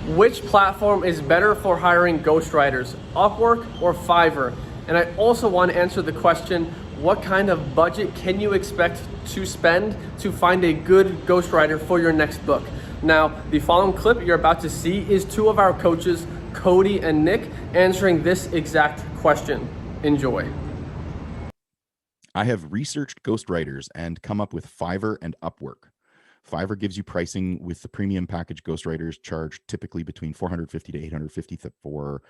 Which platform is better for hiring ghostwriters, Upwork or Fiverr? And I also want to answer the question, what kind of budget can you expect to spend to find a good ghostwriter for your next book? Now, the following clip you're about to see is two of our coaches, Cody and Nick, answering this exact question. Enjoy. I have researched ghostwriters and come up with Fiverr and Upwork. Fiverr gives you pricing with the premium package. Ghostwriters charge typically between 450 to 850 for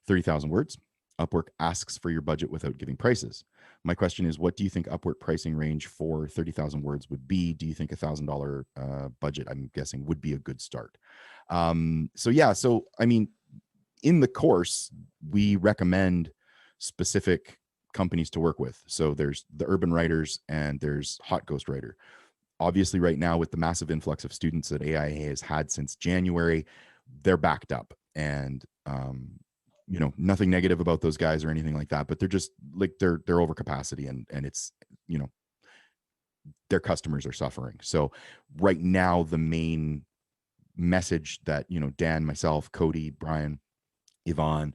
30,000 words. Upwork asks for your budget without giving prices. My question is, what do you think Upwork pricing range for 30,000 words would be? Do you think $1,000 budget, I'm guessing, would be a good start? So I mean, in the course, we recommend specific companies to work with. So there's the urban writers and there's Hot Ghostwriter. Obviously, right now, with the massive influx of students that AIA has had since January, they're backed up. And nothing negative about those guys or anything like that, but they're just like they're over capacity, and it's their customers are suffering. So right now, the main message that Dan, myself, Cody, Brian, Yvonne,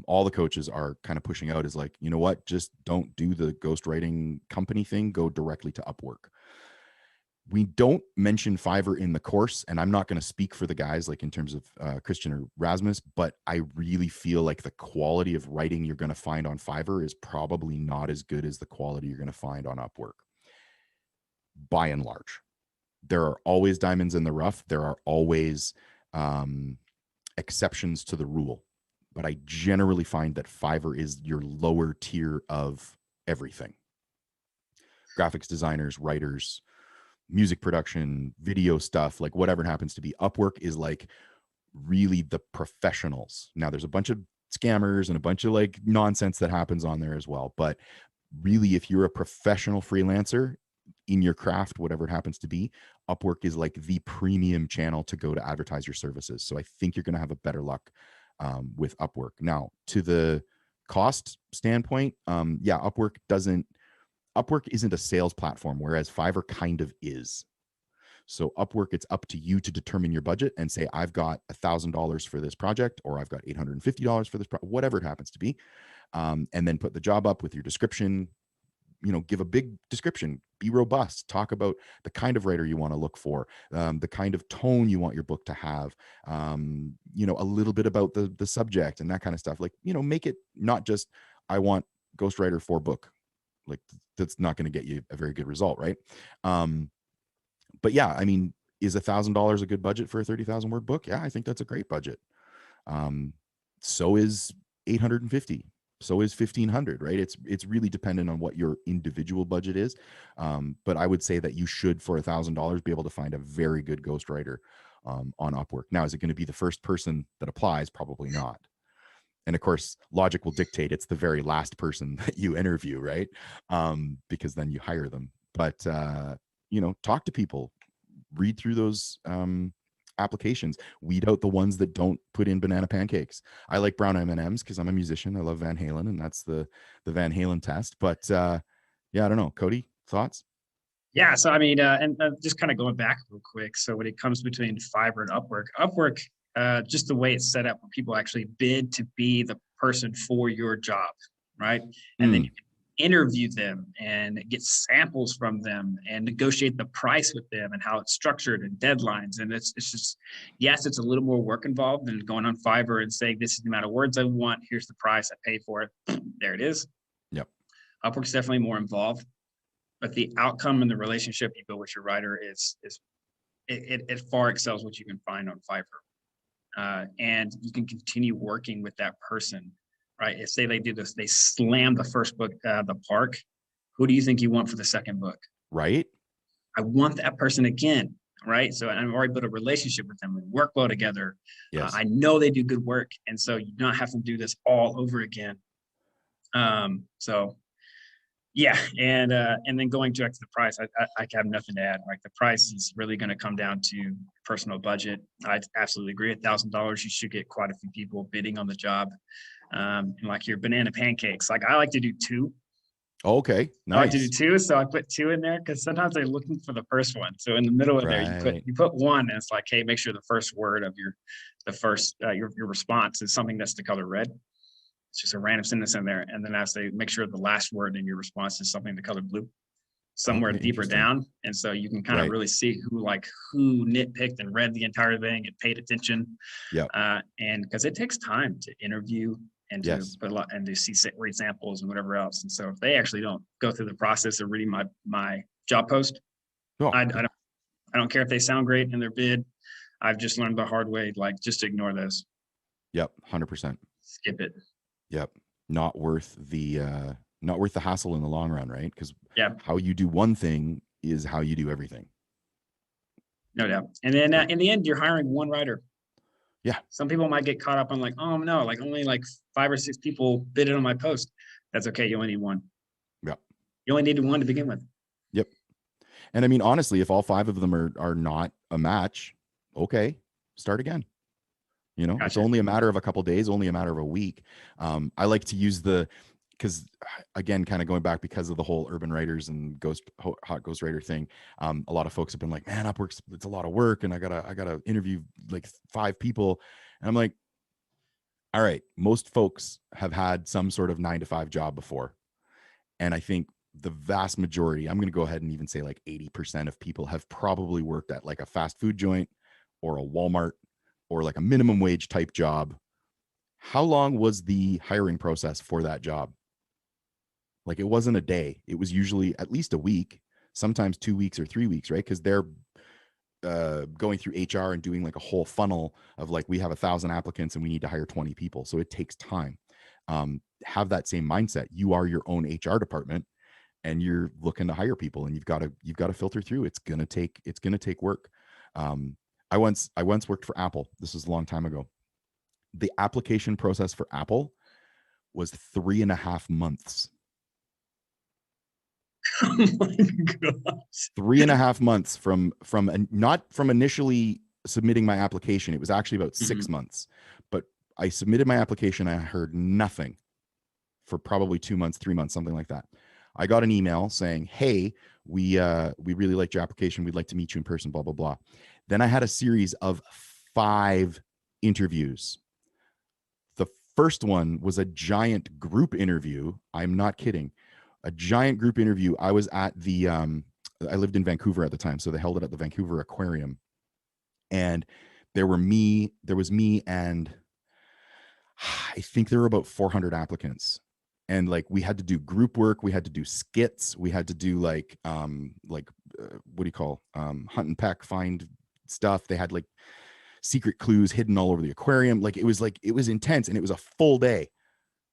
all the coaches are kind of pushing out is like, you know what, just don't do the ghostwriting company thing, go directly to Upwork. We don't mention Fiverr in the course, and I'm not going to speak for the guys like in terms of Christian or Rasmus, but I really feel like the quality of writing you're going to find on Fiverr is probably not as good as the quality you're going to find on Upwork. By and large, there are always diamonds in the rough. There are always exceptions to the rule, but I generally find that Fiverr is your lower tier of everything. Graphics designers, writers, music production, video stuff, like whatever it happens to be. Upwork is like really the professionals. Now there's a bunch of scammers and a bunch of like nonsense that happens on there as well. But really, if you're a professional freelancer in your craft, whatever it happens to be, Upwork is like the premium channel to go to advertise your services. So I think you're going to have a better luck with Upwork. Now, to the cost standpoint, Upwork isn't a sales platform, whereas Fiverr kind of is. So Upwork, it's up to you to determine your budget and say, I've got $1,000 for this project, or I've got $850 for this, whatever it happens to be. And then put the job up with your description, give a big description, be robust, talk about the kind of writer you want to look for, the kind of tone you want your book to have, a little bit about the subject and that kind of stuff. Like, make it not just, I want ghostwriter for book. Like, that's not going to get you a very good result, right? But yeah, I mean, is $1,000 a good budget for a 30,000 word book? Yeah, I think that's a great budget. So is 850. So is 1,500, right? It's really dependent on what your individual budget is. But I would say that you should, for $1,000, be able to find a very good ghostwriter on Upwork. Now, is it going to be the first person that applies? Probably not. And of course, logic will dictate it's the very last person that you interview, right? Because then you hire them. But talk to people, read through those applications, weed out the ones that don't put in banana pancakes. I like brown M&Ms because I'm a musician. I love Van Halen, and that's the Van Halen test. But I don't know. Cody, thoughts? Yeah, so I mean, and just kind of going back real quick. So when it comes between Fiverr and Upwork, just the way it's set up, where people actually bid to be the person for your job, right? And then you can interview them and get samples from them and negotiate the price with them and how it's structured and deadlines. And it's just, yes, it's a little more work involved than going on Fiverr and saying, this is the amount of words I want, here's the price, I pay for it. There it is. Yep. Upwork's definitely more involved, but the outcome and the relationship you build with your writer it far excels what you can find on Fiverr. And you can continue working with that person, right? If say they do this, they slam the first book the park. Who do you think you want for the second book? Right. I want that person again, right? So I've already built a relationship with them. We work well together. Yes. I know they do good work, and so you don't have to do this all over again. So yeah, and then going back to the price, I have nothing to add. Like, the price is really going to come down to personal budget. I absolutely agree. $1,000, you should get quite a few people bidding on the job. And like your banana pancakes, like I like to do two. Okay, I like to do nice. two, so I put two in there because sometimes they're looking for the first one. So in the middle of there, Right. you put one, and it's like, hey, make sure the first word of your response is something that's the color red. It's just a random sentence in there, and then I say make sure the last word in your response is something the color blue, somewhere Okay, deeper interesting. down, and so you can kind of Right. really see who nitpicked and read the entire thing and paid attention, Yep. and because it takes time to interview and to Yes. put a lot and to see read samples and whatever else. And so if they actually don't go through the process of reading my job post, Oh, I don't care if they sound great in their bid. I've just learned the hard way, like just ignore those, yep. 100%. skip it. Yep. Not worth the hassle in the long run, right? Because Yeah, how you do one thing is how you do everything. no doubt. And then Yep. in the end, you're hiring one writer. Yeah. Some people might get caught up on like, oh no, like only like 5 or 6 people bid on my post. That's okay. You only need one. Yep. You only needed one to begin with. Yep. And I mean, honestly, if all 5 of them are not a match, okay, start again. You know, it's Gotcha. only a matter of a couple days, only a matter of a week. I like to use because again, kind of going back because of the whole urban writers and hot ghostwriter thing. A lot of folks have been like, man, Upwork's, it's a lot of work, and I gotta interview like 5 people, and I'm like, all right, most folks have had some sort of 9 to 5 job before, and I think the vast majority, I'm going to go ahead and even say like 80% of people have probably worked at like a fast food joint or a Walmart or like a minimum wage type job. How long was the hiring process for that job? Like, it wasn't a day. It was usually at least a week, sometimes 2 weeks or 3 weeks, right? Because they're going through HR and doing like a whole funnel of like, we have 1,000 applicants and we need to hire 20 people. So it takes time. Have that same mindset. You are your own HR department and you're looking to hire people, and you've got to filter through. It's going to take work. I once worked for Apple. This was a long time ago. The application process for Apple was 3.5 months. Oh my gosh. 3.5 months from not from initially submitting my application. It was actually about 6 Mhm. months, but I submitted my application. I heard nothing for probably 2 months, 3 months, something like that. I got an email saying, hey, we really liked your application. We'd like to meet you in person, blah, blah, blah. Then I had a series of 5 interviews. The first one was a giant group interview. I'm not kidding. A giant group interview. I was at I lived in Vancouver at the time, so they held it at the Vancouver Aquarium. And there was me and I think there were about 400 applicants. And like, we had to do group work, we had to do skits, we had to do like what do you call hunt and peck, find stuff. They had like secret clues hidden all over the aquarium. Like, it was intense, and it was a full day.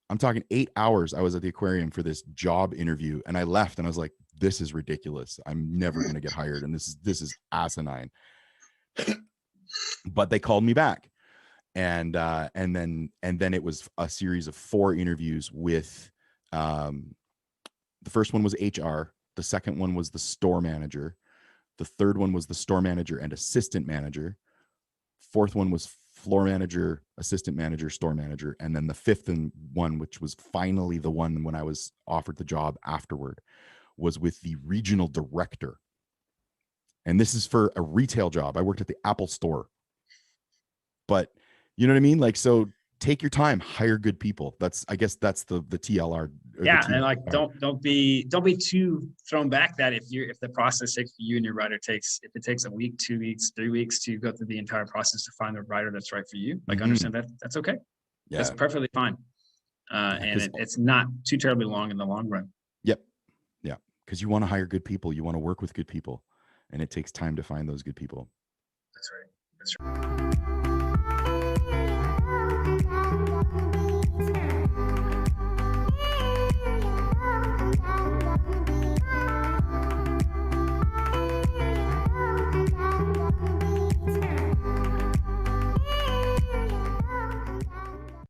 I'm talking 8 hours. I was at the aquarium for this job interview, and I left and I was like, this is ridiculous. I'm never going to get hired. And this is asinine. But they called me back. And then it was a series of 4 interviews with, the first one was HR. The second one was the store manager. The third one was the store manager and assistant manager. Fourth one was floor manager, assistant manager, store manager. And then the fifth one, which was finally the one when I was offered the job afterward, was with the regional director. And this is for a retail job. I worked at the Apple store. But you know what I mean? Like, so take your time, hire good people. I guess that's the TLR. Yeah, and like don't be too thrown back that if the process takes you and your writer if it takes a week, 2 weeks, 3 weeks to go through the entire process to find the writer that's right for you, like understand that that's okay. Yeah. That's perfectly fine. And it's not too terribly long in the long run. Yep. Yeah. Because you want to hire good people, you want to work with good people, and it takes time to find those good people. That's right.